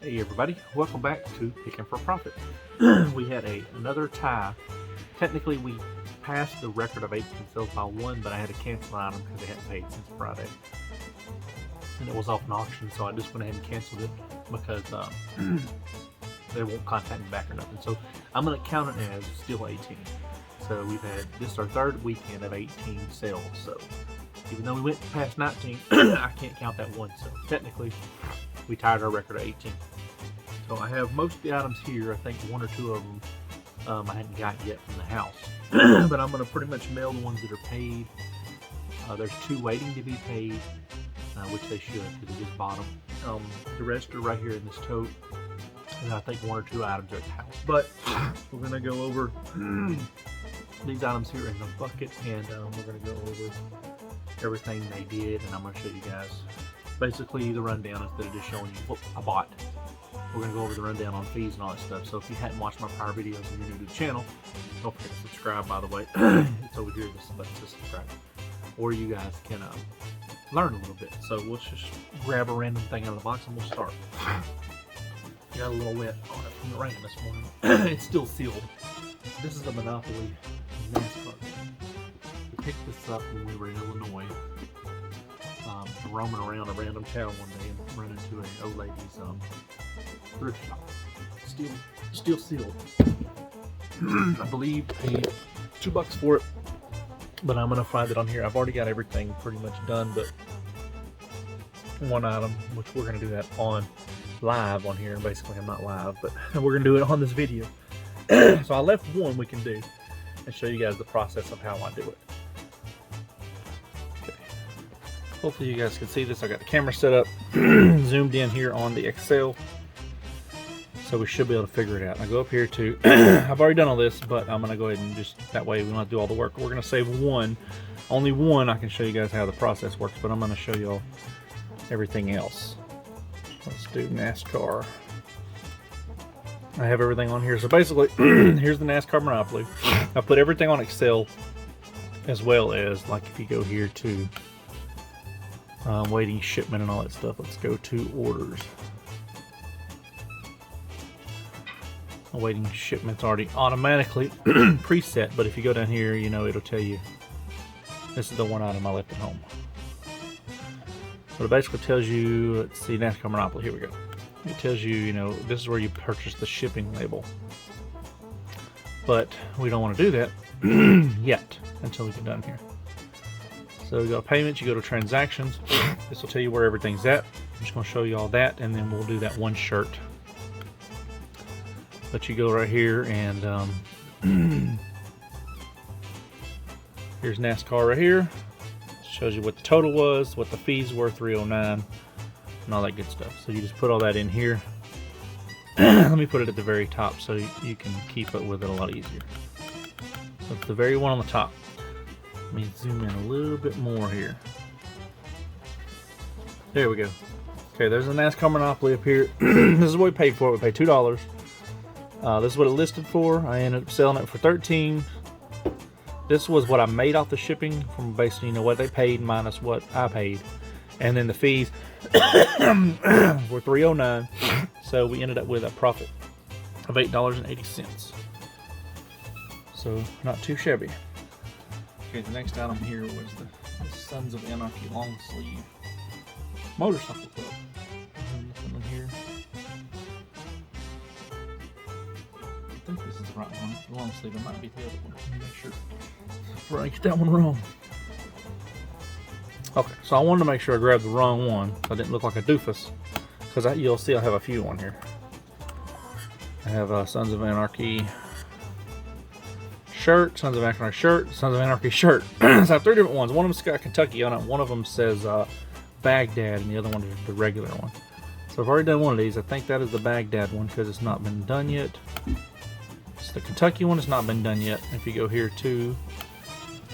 Hey everybody, welcome back to Picking for Profit. We had another tie. Technically we passed the record of 18 sales by one, but I had to cancel an item because they hadn't paid since Friday. And it was off an auction, so I just went ahead and canceled it because they won't contact me back or nothing. So I'm going to count it as still 18. So we've had, this is our third weekend of 18 sales. So even though we went past 19, I can't count that one. So technically we tied our record at 18. So I have most of the items here. I think one or two of them I hadn't got yet from the house. But I'm going to pretty much mail the ones that are paid. There's two waiting to be paid, which they should because we just bought them. The rest are right here in this tote. And I think one or two items are at the house. But we're going to go over these items here in the bucket, and we're going to go over everything they did, and I'm going to show you guys basically the rundown instead of just showing you what I bought. We're going to go over the rundown on fees and all that stuff. So if you hadn't watched my prior videos and you're new to the channel, don't forget to subscribe, by the way. It's over here, this button to subscribe. Or you guys can learn a little bit. So let's just grab a random thing out of the box and we'll start. Got a little wet on it from the rain this morning. It's still sealed. This is the Monopoly Nascar. We picked this up when we were in Illinois. Roaming around a random town one day and run into an old lady's thrift shop. Still sealed. I believe paid $2 for it, but I'm gonna find it on here. I've already got everything pretty much done, but one item, which we're gonna do that on live on here. Basically, I'm not live, but we're gonna do it on this video. So I left one we can do and show you guys the process of how I do it. Hopefully you guys can see this. I got the camera set up, zoomed in here on the Excel, so we should be able to figure it out. I go up here to, I've already done all this, but I'm gonna go ahead and just, that way we don't have to do all the work. We're gonna save one, only one. I can show you guys how the process works, but I'm gonna show you all everything else. Let's do NASCAR. I have everything on here. So basically, here's the NASCAR Monopoly. I put everything on Excel, as well as, like if you go here to waiting shipment and all that stuff. Let's go to orders. Awaiting shipment's already automatically preset, but if you go down here, you know, it'll tell you this is the one item I left at home. But it basically tells you, let's see, NASCAR Monopoly, here we go. It tells you, you know, this is where you purchase the shipping label. But we don't want to do that yet until we get done here. So we go to payments, you go to transactions. This will tell you where everything's at. I'm just going to show you all that, and then we'll do that one shirt. But you go right here, and here's NASCAR right here. Shows you what the total was, what the fees were, $309, and all that good stuff. So you just put all that in here. Let me put it at the very top so you can keep up with it a lot easier. So it's the very one on the top. Let me zoom in a little bit more here. There we go. Okay, there's a NASCAR Monopoly up here. This is what we paid for it. We paid $2. This is what it listed for. I ended up selling it for $13. This was what I made off the shipping from basically, you know, what they paid minus what I paid. And then the fees were $309. So we ended up with a profit of $8.80. So not too shabby. Okay, the next item here was the Sons of Anarchy long sleeve motorcycle club. Nothing in here. I think this is the right one. The long sleeve. It might be the other one. Let me make sure before I get that one wrong. Okay, so I wanted to make sure I grabbed the wrong one so I didn't look like a doofus, because you'll see I have a few on here. I have Sons of Anarchy shirt, Sons of Anarchy shirt, Sons of Anarchy shirt. So I have three different ones. One of them's got Kentucky on it. One of them says Baghdad, and the other one is the regular one. So I've already done one of these. I think that is the Baghdad one because it's not been done yet. It's the Kentucky one. It's not been done yet. If you go here to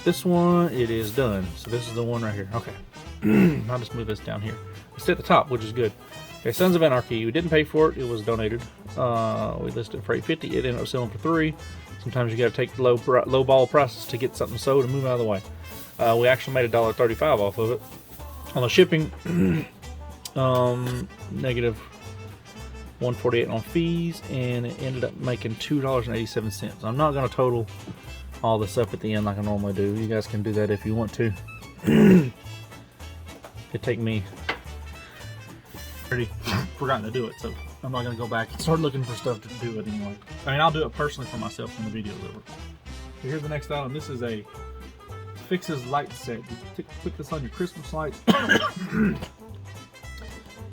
this one, it is done. So this is the one right here. Okay. I'll just move this down here. It's at the top, which is good. Okay, Sons of Anarchy. We didn't pay for it. It was donated. We listed it for $8.50. It ended up selling for $3. Sometimes you got to take low ball prices to get something sold and move out of the way. We actually made $1.35 off of it. On the shipping, negative $148 on fees, and it ended up making $2.87. I'm not going to total all this up at the end like I normally do. You guys can do that if you want to. It'd take me already forgotten to do it, so I'm not going to go back and start looking for stuff to do it anyway. I mean, I'll do it personally for myself when the video's over. So here's the next item. This is a fixes light set. You put this on your Christmas lights,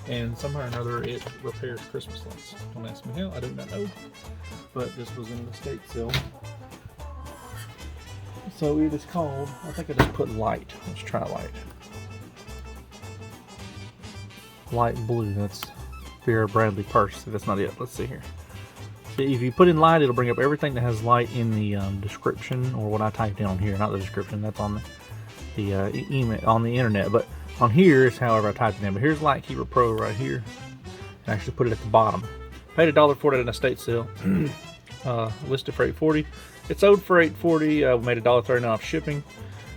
and somehow or another it repairs Christmas lights. Don't ask me how, I do not know. But this was in an estate sale. So it is called, I think I just put light. Let's try light. Light blue, that's Vera Bradley purse. If that's not it, let's see here. See, if you put in light, it'll bring up everything that has light in the description, or what I typed in on here. Not the description, that's on the email on the internet. But on here is however I typed it in. But here's Light Keeper Pro right here. I actually put it at the bottom. Paid $1 for it at an estate sale. Listed for $8.40. It sold for $8.40. Made $1.39 off shipping,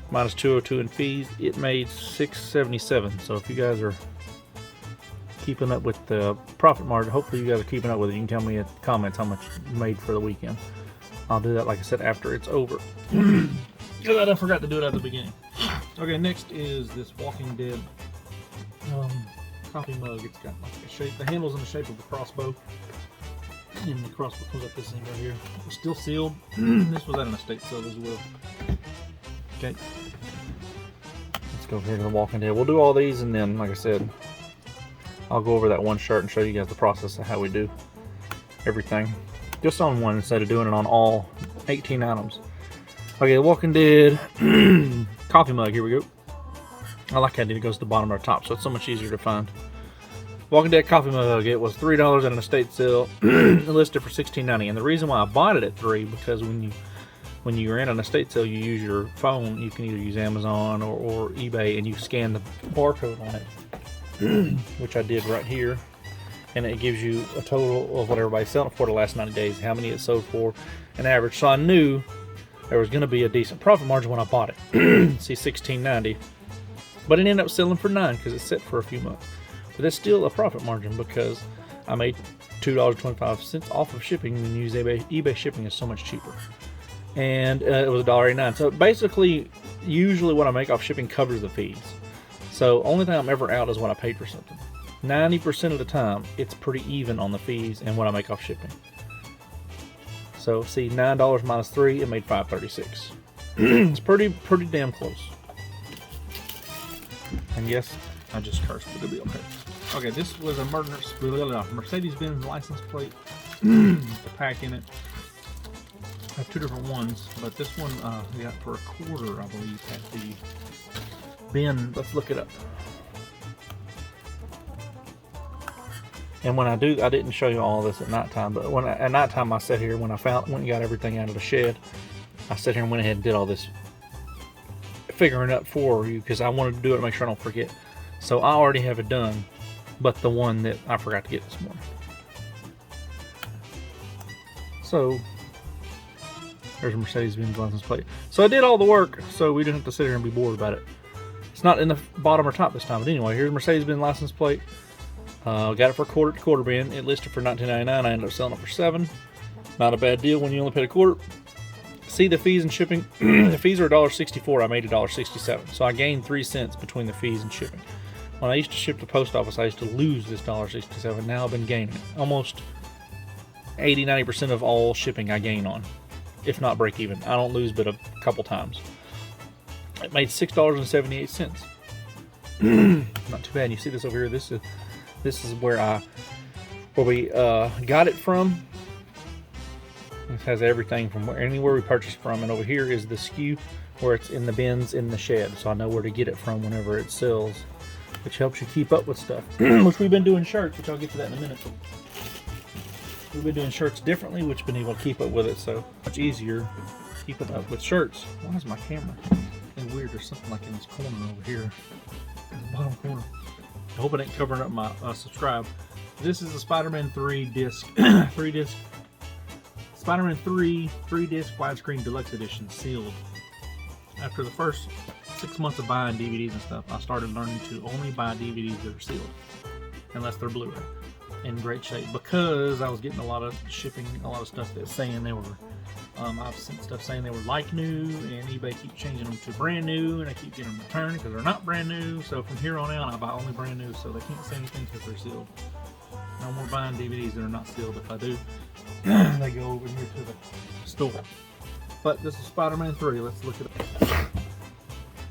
minus $2.02 in fees. It made $6.77. So if you guys are keeping up with the profit margin, hopefully you guys are keeping up with it. You can tell me in the comments how much you made for the weekend. I'll do that, like I said, after it's over. Because I forgot to do it at the beginning. Okay, next is this Walking Dead coffee mug. It's got like a shape. The handle's in the shape of a crossbow. And the crossbow comes up this thing right here. It's still sealed. This was at an estate sale as well. Okay. Let's go here to the Walking Dead. We'll do all these, and then, like I said, I'll go over that one shirt and show you guys the process of how we do everything. Just on one instead of doing it on all 18 items. Okay, the Walking Dead coffee mug. Here we go. I like how it goes to the bottom or top, so it's so much easier to find. Walking Dead coffee mug. It was $3 at an estate sale, listed for $16.90. And the reason why I bought it at $3, because when you're in an estate sale, you use your phone. You can either use Amazon or eBay, and you scan the barcode on it, which I did right here, and it gives you a total of what everybody's selling for the last 90 days, how many it sold for, an average. So I knew there was going to be a decent profit margin when I bought it. See, $16.90, but it ended up selling for $9 because it set for a few months. But it's still a profit margin because I made $2.25 off of shipping, and use eBay shipping is so much cheaper. And it was $1.89. So basically, usually what I make off shipping covers the fees. So only thing I'm ever out is what I paid for something. 90% of the time, it's pretty even on the fees and what I make off shipping. So see, $9 minus $3, it made $5.36. It's pretty damn close. And yes, I just cursed, but it'll be okay. Okay, this was a Mercedes-Benz license plate. The pack in it. I have two different ones, but this one we got for $1, I believe, at the bin. Let's look it up. And when I do, I didn't show you all this at nighttime, but at nighttime I sat here when I went and got everything out of the shed. I sat here and went ahead and did all this figuring up for you because I wanted to do it to make sure I don't forget. So I already have it done, but the one that I forgot to get this morning. So there's a Mercedes-Benz license plate. So I did all the work, so we didn't have to sit here and be bored about it. It's not in the bottom or top this time, but anyway, here's a Mercedes-Benz license plate. Got it for $1 at quarter bin. It listed for $19.99. I ended up selling it for $7. Not a bad deal when you only paid $1. See the fees and shipping. The fees are $1.64. I made $1.67. So I gained 3 cents between the fees and shipping. When I used to ship to the post office, I used to lose this $1.67. Now I've been gaining it. Almost 80-90% of all shipping I gain on, if not break even. I don't lose but a couple times. It made $6.78. Not too bad. You see this over here. This is where we got it from. This has everything from anywhere we purchased from, and over here is the SKU where it's in the bins in the shed, so I know where to get it from whenever it sells, which helps you keep up with stuff. Which we've been doing shirts, which I'll get to that in a minute. We've been doing shirts differently, which been able to keep up with it, so much easier keeping up with shirts. Why is my camera getting weird? There's something like in this corner over here, in the bottom corner. I hope it ain't covering up my subscribe. This is the Spider-Man 3 disc, 3-disc, Spider-Man 3 3-disc widescreen deluxe edition, sealed. After the first 6 months of buying DVDs and stuff, I started learning to only buy DVDs that are sealed, unless they're Blu-ray. in great shape because I was getting a lot of shipping, a lot of stuff that's saying they were. I've sent stuff saying they were like new, and eBay keeps changing them to brand new, and I keep getting them returned because they're not brand new. So from here on out, I buy only brand new, so they can't say anything because they're sealed. No more buying DVDs that are not sealed. If I do, they go over here to the store. But this is Spider-Man 3. Let's look at it.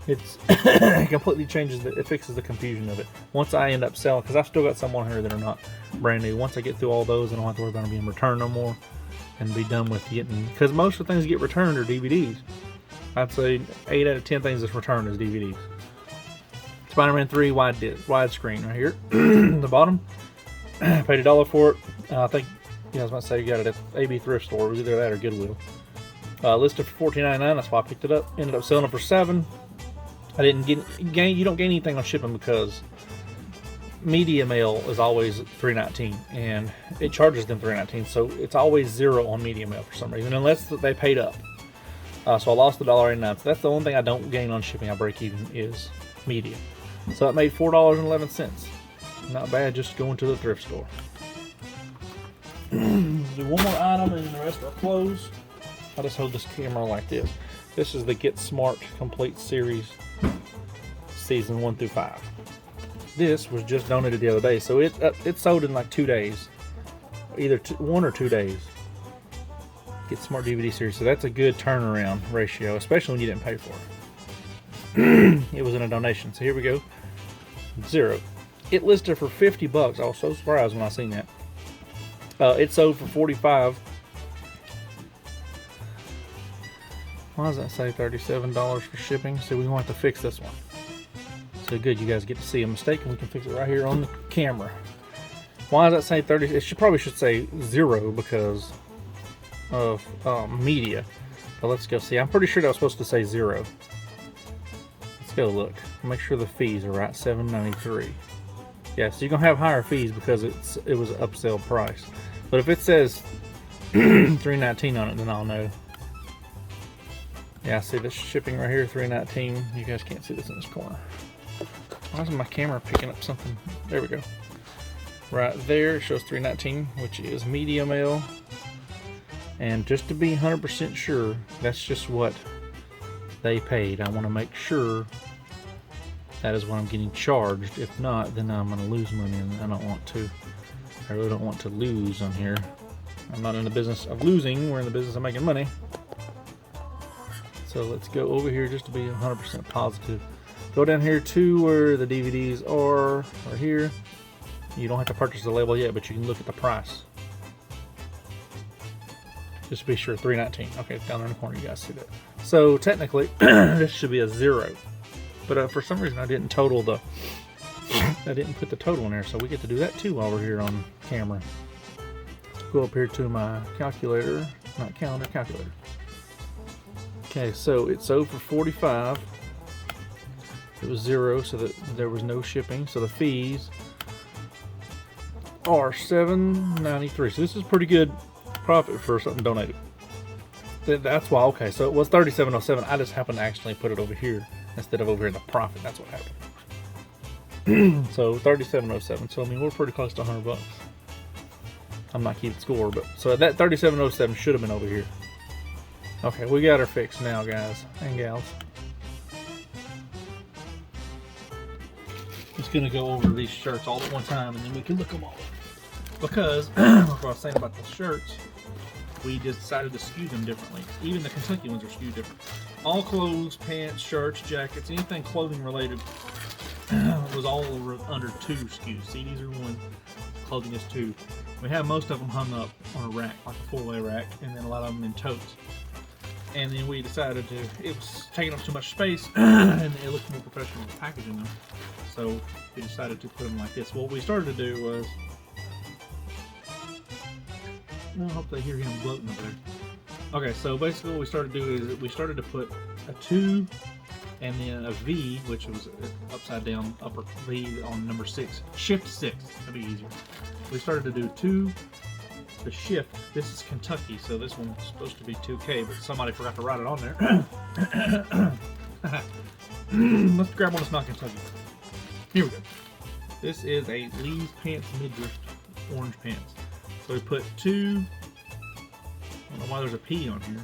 It's it completely changes it fixes the confusion of it. Once I end up selling, because I've still got some on here that are not brand new. Once I get through all those, I don't have to worry about them being returned no more, and be done with getting, because most of the things that get returned are DVDs. I'd say 8 out of 10 things that's returned is DVDs. Spider-Man 3 widescreen right here. The bottom. Paid $1 for it. I think, I was about to say you got it at AB thrift store. It was either that or Goodwill. Listed for $14.99. That's why I picked it up. Ended up selling it for $7. I didn't gain. You don't gain anything on shipping because media mail is always $3.19, and it charges them $3.19. So it's always zero on media mail for some reason, unless they paid up. So I lost $1.89. So that's the only thing I don't gain on shipping. I break even is media. So it made $4.11. Not bad, just going to the thrift store. Do one more item and then the rest are closed. I'll just hold this camera like this. This is the Get Smart Complete Series, Season 1 through 5. This was just donated the other day, so it sold in like 2 days. Either 1 or 2 days. Get Smart DVD Series, so that's a good turnaround ratio, especially when you didn't pay for it. It was in a donation, so here we go. 0. It listed for $50. I was so surprised when I seen that. It sold for $45. Why does that say $37 for shipping? So we want to fix this one. So good, you guys get to see a mistake, and we can fix it right here on the camera. Why does that say 30? It probably should say 0 because of media. But let's go see. I'm pretty sure that was supposed to say 0. Let's go look. Make sure the fees are right. $7.93. Yeah, so you're gonna have higher fees because it was an upsell price. But if it says $3.19 on it, then I'll know. Yeah, see this shipping right here, $3.19. You guys can't see this in this corner. Why is my camera picking up something? There we go. Right there, it shows $3.19, which is media mail. And just to be 100% sure, that's just what they paid. I want to make sure that is what I'm getting charged. If not, then I'm going to lose money, and I don't want to. I really don't want to lose on here. I'm not in the business of losing. We're in the business of making money. So let's go over here just to be 100% positive. Go down here to where the DVDs are, right here. You don't have to purchase the label yet, but you can look at the price. Just to be sure, $3.19. Okay, down there in the corner, you guys see that. So technically, this should be a 0. But for some reason, I didn't total the. I didn't put the total in there, so we get to do that too while we're here on camera. Go up here to my calculator, not calendar, calculator. Okay, so it sold for $45. It was 0, so that there was no shipping. So the fees are $7.93. So this is pretty good profit for something donated. That's why. Okay, so it was $37.07. I just happened to actually put it over here instead of over here in the profit. That's what happened. So $37.07. So I mean, we're pretty close to $100. I'm not keeping score, but so that $37.07 should have been over here. Okay, we got her fixed now, guys and gals. Just gonna go over these shirts all at one time, and then we can look them all. Because what I was saying about the shirts, we just decided to skew them differently. Even the Kentucky ones are skewed different. All clothes, pants, shirts, jackets, anything clothing related was all under 2 SKUs. CDs are 1, clothing is 2. We have most of them hung up on a rack, like a 4-way rack, and then a lot of them in totes. And then we decided it was taking up too much space, and it looked more professional packaging them. So we decided to put them like this. What we started to do was, I hope they hear him gloating over there. Okay, so basically what we started to do is we started to put a 2 and then a V, which was an upside down upper V on number 6. Shift 6, that'd be easier. We started to do 2, the shift. This is Kentucky, so this one's supposed to be 2K, but somebody forgot to write it on there. Let's grab one that's not Kentucky. Here we go. This is a Lee's Pants Midriff orange pants. So we put 2. I don't know why there's a P on here.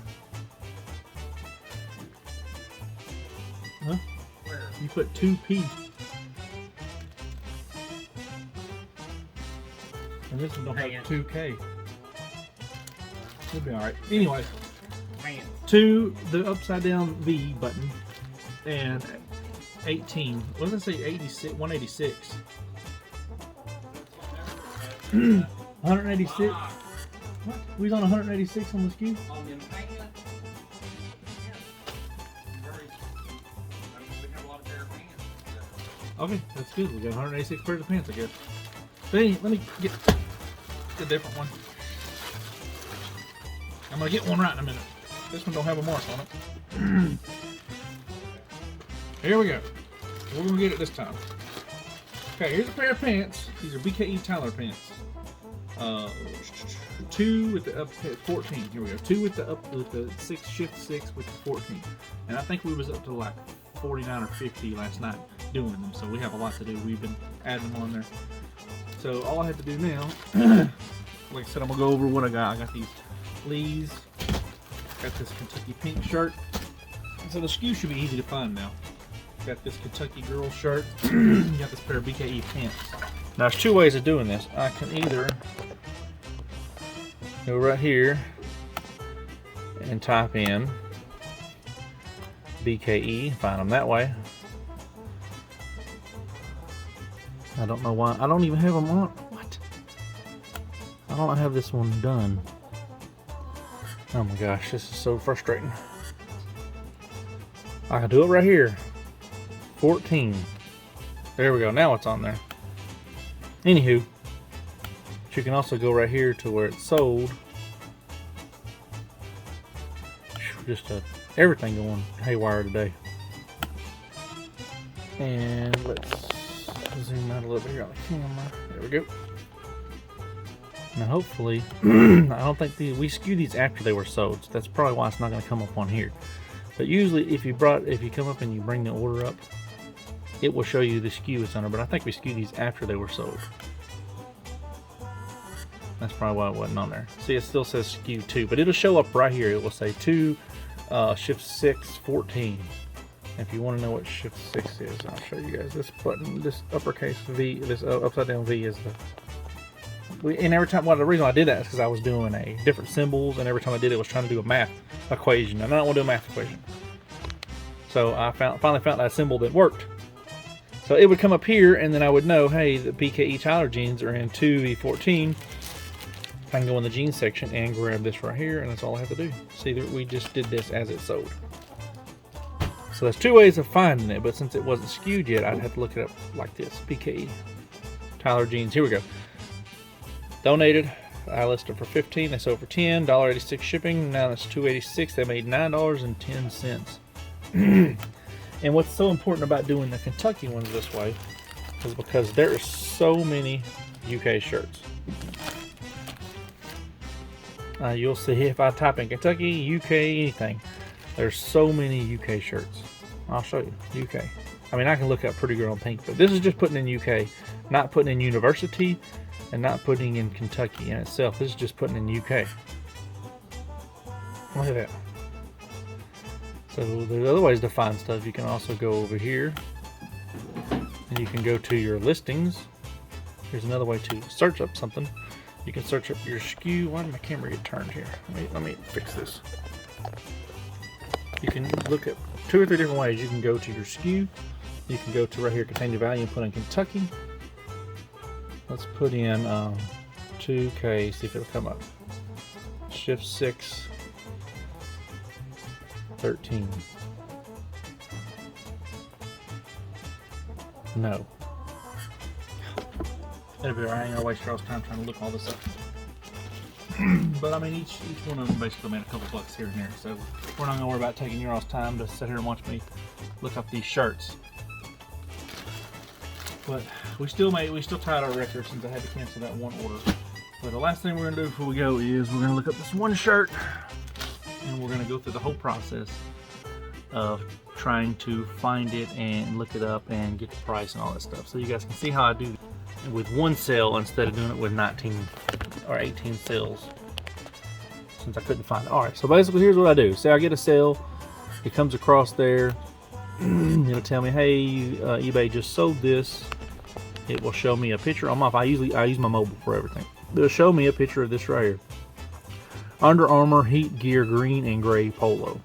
Huh? Where? You put 2P. And this one don't have 2K. It'll be alright. Anyway, Pants. 2, the upside down V button, and 18. What does it say? 86, 186. 186. What? We was on 186 on the SKU? On them pants? Yeah. Very. I mean, we have a lot of pair of pants. Okay, that's good. We got 186 pairs of pants, I guess. But anyway, let me get a different one. I'm gonna get one right in a minute. This one don't have a mark on it. Here we go. We're gonna get it this time. Okay, here's a pair of pants. These are BKE Tyler pants. 2 with the up 14. Here we go. 2 with the up with the 6 shift 6 with the 14. And I think we was up to like 49 or 50 last night doing them. So we have a lot to do. We've been adding them on there. So all I have to do now, like I said, I'm gonna go over what I got. I got these Lee's. Got this Kentucky pink shirt. So the SKU should be easy to find now. Got this Kentucky girl shirt. Got this pair of BKE pants. Now there's 2 ways of doing this. I can either go right here and type in BKE, find them that way. I don't know why. I don't even have them on. What? I don't have this one done. Oh my gosh, this is so frustrating. I can do it right here. 14. There we go. Now it's on there. Anywho, but you can also go right here to where it's sold. Just everything going haywire today. And let's zoom out a little bit here on the camera. There we go. Now hopefully, I don't think we SKU these after they were sold, so that's probably why it's not going to come up on here. But usually, if you come up and you bring the order up, it will show you the SKU it's under. But I think we SKU these after they were sold. That's probably why it wasn't on there. See, it still says SKU 2, but it'll show up right here. It will say 2 shift 6 14. If you want to know what shift 6 is, I'll show you guys. This button, this uppercase V, this upside down V is the. And every time, well, the reason I did that is because I was doing a different symbols, and every time I did it, I was trying to do a math equation, and I don't want to do a math equation. So I finally found that symbol that worked. So it would come up here, and then I would know, hey, the BKE Tyler jeans are in 2V14. I can go in the jeans section and grab this right here, and that's all I have to do. See, we just did this as it sold. So there's 2 ways of finding it, but since it wasn't SKU'd yet, I'd have to look it up like this. BKE Tyler jeans. Here we go. Donated. I listed for 15. They sold for 10. $1.86 shipping. Now it's $2.86. They made $9.10. And what's so important about doing the Kentucky ones this way is because there are so many UK shirts. You'll see if I type in Kentucky, UK, anything. There's so many UK shirts. I'll show you. UK. I mean, I can look up Pretty Girl in Pink, but this is just putting in UK, not putting in University, and not putting in Kentucky in itself. This is just putting in UK. Look at that. So there's other ways to find stuff. You can also go over here, and you can go to your listings. Here's another way to search up something. You can search up your SKU. Why did my camera get turned here? Let me fix this. You can look at 2 or 3 different ways. You can go to your SKU. You can go to right here, contain your value, and put in Kentucky. Let's put in 2K, see if it'll come up. Shift 6 13. No. It'll be alright. I ain't gonna waste y'all's time trying to look all this up. But I mean, each one of them basically made a couple bucks here and there, so we're not gonna worry about taking your all's time to sit here and watch me look up these shirts. But we still tied our record since I had to cancel that one order. But the last thing we're gonna do before we go is we're gonna look up this one shirt, and we're gonna go through the whole process of trying to find it and look it up and get the price and all that stuff, so you guys can see how I do. with one cell instead of doing it with 19 or 18 cells, since I couldn't find it. Alright, so basically here's what I do. Say I get a cell, it comes across there, it'll tell me, hey, eBay just sold this. It will show me a picture. I use my mobile for everything. It'll show me a picture of this right here. Under Armour Heat Gear Green and Gray Polo.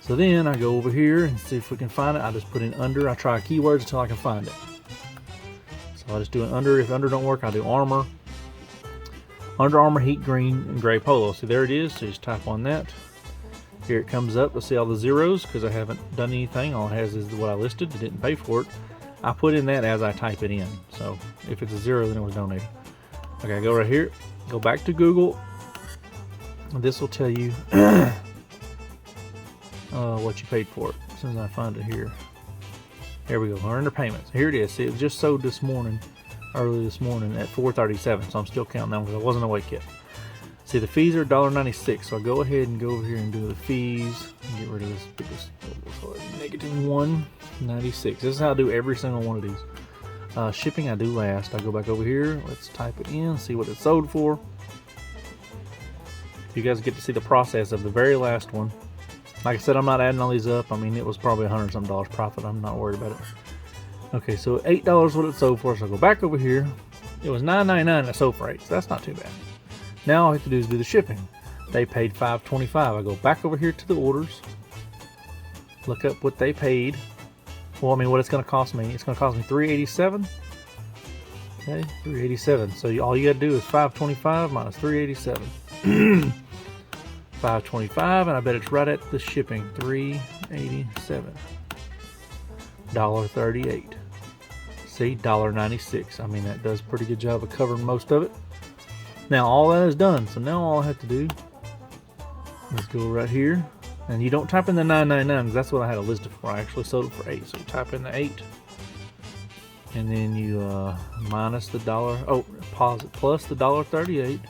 So then I go over here and see if we can find it. I just put in under. I try keywords until I can find it. So I just do an under. If under don't work, I do Armour. Under Armour Heat Green and Gray Polo. See, there it is. So just type on that. Here it comes up. You'll see all the zeros because I haven't done anything. All it has is what I listed. I didn't pay for it. I put in that as I type it in. So if it's a 0, then it was donated. Okay, I go right here. Go back to Google. This will tell you what you paid for it. As soon as I find it here. There we go. We're under payments. Here it is. See, it was just sold this morning, early this morning at 4:37. So I'm still counting them because I wasn't awake yet. See, the fees are $1.96. So I go ahead and go over here and do the fees. Get rid of this biggest negative $1.96. This is how I do every single one of these. Shipping I do last. I go back over here. Let's type it in. See what it sold for. You guys get to see the process of the very last one. Like I said, I'm not adding all these up. I mean, it was probably $100 some profit. I'm not worried about it. Okay, so $8 what it sold for. So I go back over here. It was $9.99 it sold for $8. So that's not too bad. Now all I have to do is do the shipping. They paid $5.25. I go back over here to the orders. Look up what they paid. Well, I mean, what it's going to cost me. It's going to cost me $3.87. Okay, $3.87. So all you got to do is $5.25 minus $3.87. $5.25, and I bet it's right at the shipping. $3.87. $1.38. See, $1.96. I mean, that does a pretty good job of covering most of it. Now all that is done. So now all I have to do is go right here, and you don't type in the $9.99 because that's what I had it listed for. I actually sold it for $8. So you type in the 8, and then you minus the dollar. Oh, pause it. Plus the $1.38.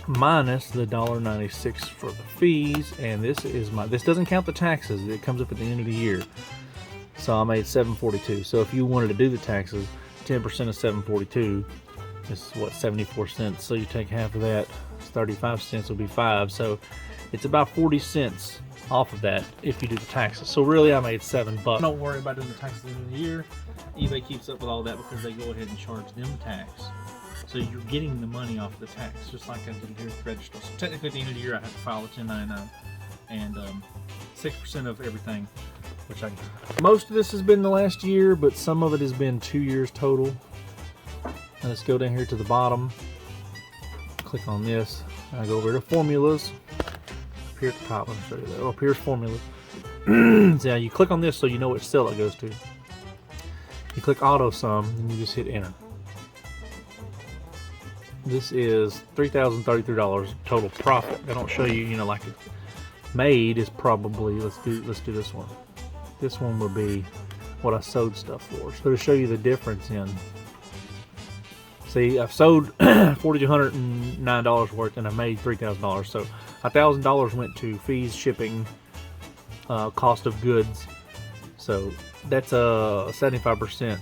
Minus the $1.96 for the fees, and this doesn't count the taxes. It comes up at the end of the year. So I made $7.42. So if you wanted to do the taxes, 10% of $7.42 is what, 74 cents. So you take half of that, 35 cents will be 5. So it's about 40 cents off of that if you do the taxes. So really I made $7. Don't worry about doing the taxes at the end of the year. eBay keeps up with all that because they go ahead and charge them tax. So you're getting the money off the tax, just like I did here at the register. So technically at the end of the year I have to file a 1099 and 6% of everything, which most of this has been the last year, but some of it has been 2 years total. And let's go down here to the bottom, click on this, I go over to formulas. Up here at the top, let me show you that. Oh, here's formulas. So now you click on this so you know which cell it goes to. You click auto sum, and you just hit enter. This is $3,033 total profit. They don't show you, like it made is probably, let's do this one. This one will be what I sold stuff for. So to show you the difference in, see, I've sold $4,209 worth and I made $3,000. So $1,000 went to fees, shipping, cost of goods. So that's a 75%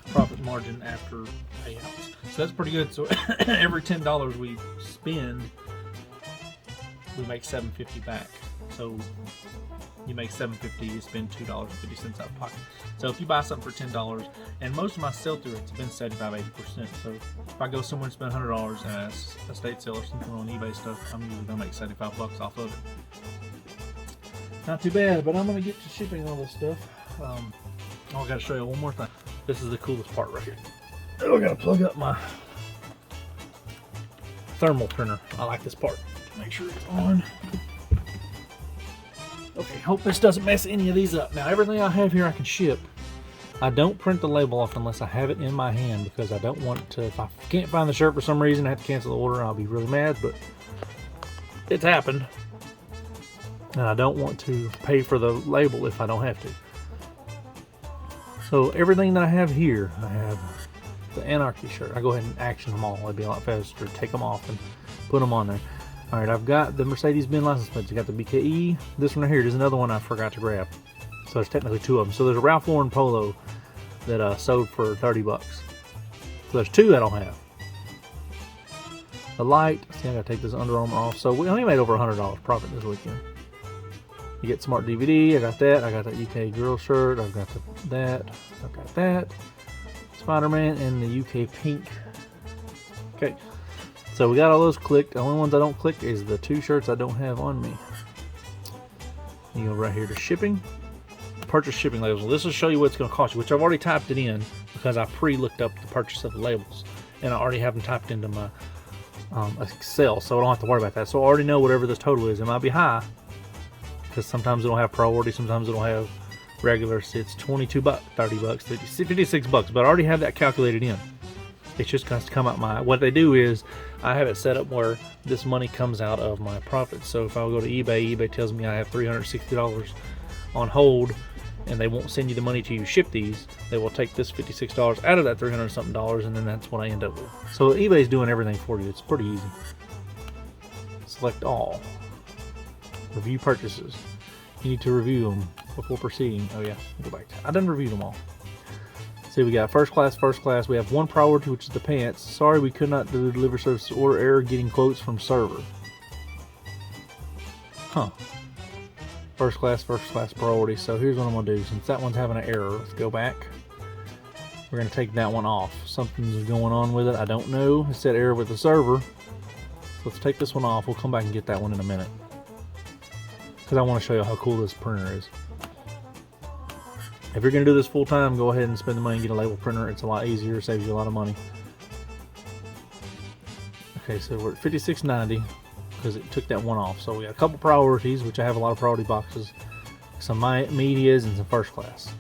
profit margin after payouts. So that's pretty good. So every $10 we spend, we make $7.50 back. So you make $7.50, you spend $2.50 out of pocket. So if you buy something for $10, and most of my sell-through rates have been 75-80%. So if I go somewhere and spend $100 at a estate sale or something on eBay stuff, I'm usually gonna make $75 off of it. Not too bad, but I'm gonna get to shipping all this stuff. I gotta show you one more thing. This is the coolest part right here. Oh, I gotta plug up my thermal printer. I like this part. Make sure it's on. Okay, hope this doesn't mess any of these up. Now, everything I have here I can ship. I don't print the label off unless I have it in my hand because I don't want to, if I can't find the shirt for some reason, I have to cancel the order. I'll be really mad, but it's happened. And I don't want to pay for the label if I don't have to. So everything that I have here, I have the Anarchy shirt. I go ahead and action them all. It'd be a lot faster to take them off and put them on there. Alright, I've got the Mercedes-Benz license plates. I got the BKE. This one right here is another one I forgot to grab. So there's technically 2 of them. So there's a Ralph Lauren Polo that sold for 30 bucks. So there's 2 I don't have. The light, see, I gotta take this Under Armour off. So we only made over $100 profit this weekend. You get Smart DVD, I got that UK Girl shirt, I've got that, I've got that. Spider-Man and the UK Pink. Okay, so we got all those clicked. The only ones I don't click is the 2 shirts I don't have on me. You go right here to shipping. Purchase shipping labels. This will show you what it's going to cost you, which I've already typed it in because I pre-looked up the purchase of the labels, and I already have them typed into my Excel, so I don't have to worry about that. So I already know whatever this total is. It might be high because sometimes it'll have priority, sometimes it'll have regular. So it's 22 bucks, 30 bucks, 56 bucks, but I already have that calculated in. It's just going to come out my. What they do is I have it set up where this money comes out of my profits. So if I go to eBay, eBay tells me I have $360 on hold, and they won't send you the money till you ship these. They will take this $56 out of that $300 something, and then that's what I end up with. So eBay's doing everything for you. It's pretty easy. Select all. Review purchases. You need to review them before proceeding. Oh yeah, go back. I done reviewed them all. See, we got first class. We have 1 priority, which is the pants. Sorry, we could not deliver service. Order error. Getting quotes from server. Huh. First class priority. So here's what I'm going to do. Since that one's having an error, let's go back. We're going to take that one off. Something's going on with it. I don't know. It said error with the server. So let's take this one off. We'll come back and get that one in a minute, because I want to show you how cool this printer is. If you're going to do this full time, go ahead and spend the money and get a label printer. It's a lot easier. It saves you a lot of money. Okay, so we're at $56.90. because it took that one off. So we got a couple priorities, which I have a lot of priority boxes, some medias, and some first class.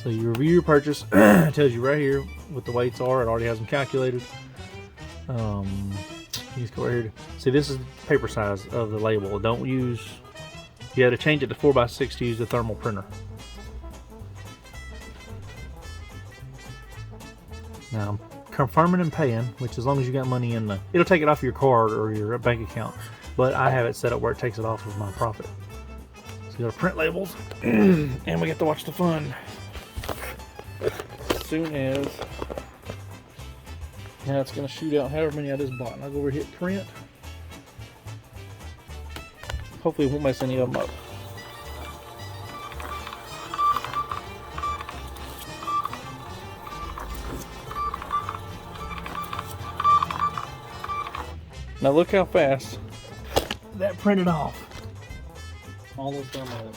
So you review your purchase. It tells you right here what the weights are. It already has them calculated. You just go right here. See, this is the paper size of the label. Don't use, you had to change it to 4x6 to use the thermal printer. Now I'm confirming and paying, which as long as you got money in the, it'll take it off your card or your bank account, but I have it set up where it takes it off of my profit. So you gotta print labels and we get to watch the fun as soon as, now it's gonna shoot out however many I just bought, and I'll go over here, hit print. Hopefully it won't mess any of them up. Now look how fast that printed off all those thermal labels.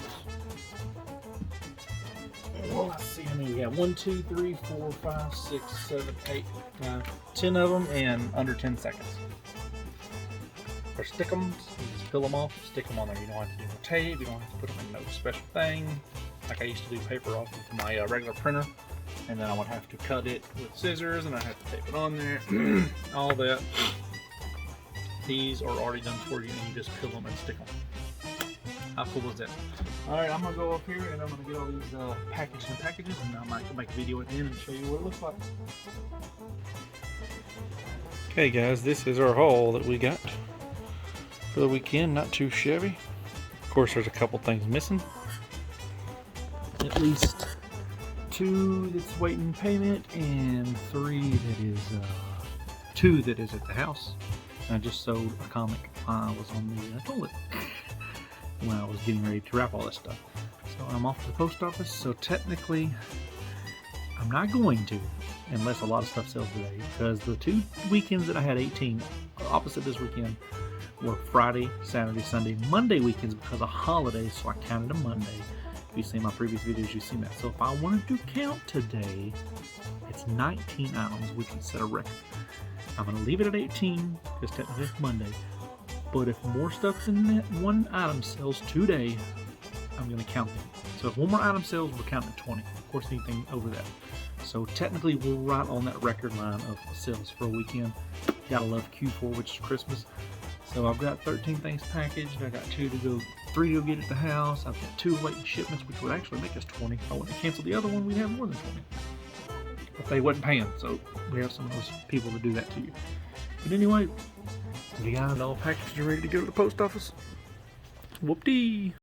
Well, let's see how many we got. 1, 2, 3, 4, 5, 6, 7, 8, 9, 10 of them in under 10 seconds. Or stick them, you just peel them off, stick them on there. You don't have to do no tape, you don't have to put them in no special thing. Like I used to do paper off with my regular printer, and then I would have to cut it with scissors, and I'd have to tape it on there, all that. These are already done for you, and you just peel them and stick them. How cool is that? Alright, I'm going to go up here and I'm going to get all these packages, and I might make a video at the end and show you what it looks like. Okay guys, this is our haul that we got for the weekend. Not too shabby. Of course, there's a couple things missing. At least 2 that's waiting payment, and 3 that is 2 that is at the house. I just sold a comic while I was on the toilet when I was getting ready to wrap all this stuff. So I'm off to the post office. So technically, I'm not going to, unless a lot of stuff sells today, because the 2 weekends that I had 18 opposite this weekend were Friday, Saturday, Sunday, Monday weekends because of holidays. So I counted a Monday. If you've seen my previous videos, you've seen that. So if I wanted to count today, it's 19 items, which would set a record. I'm going to leave it at 18 because technically it's Monday. But if more stuff than that one item sells today, I'm going to count them. So if one more item sells, we're counting 20. Of course, anything over that. So technically, we're right on that record line of sales for a weekend. Gotta love Q4, which is Christmas. So I've got 13 things packaged. I got 3 to go get at the house. I've got 2 waiting shipments, which would actually make us 20. If I wouldn't have canceled the other one, we'd have more than 20. But they wasn't paying, so we have some of those people to do that to you. But anyway, you got it all packaged and ready to go to the post office. Whoop-dee!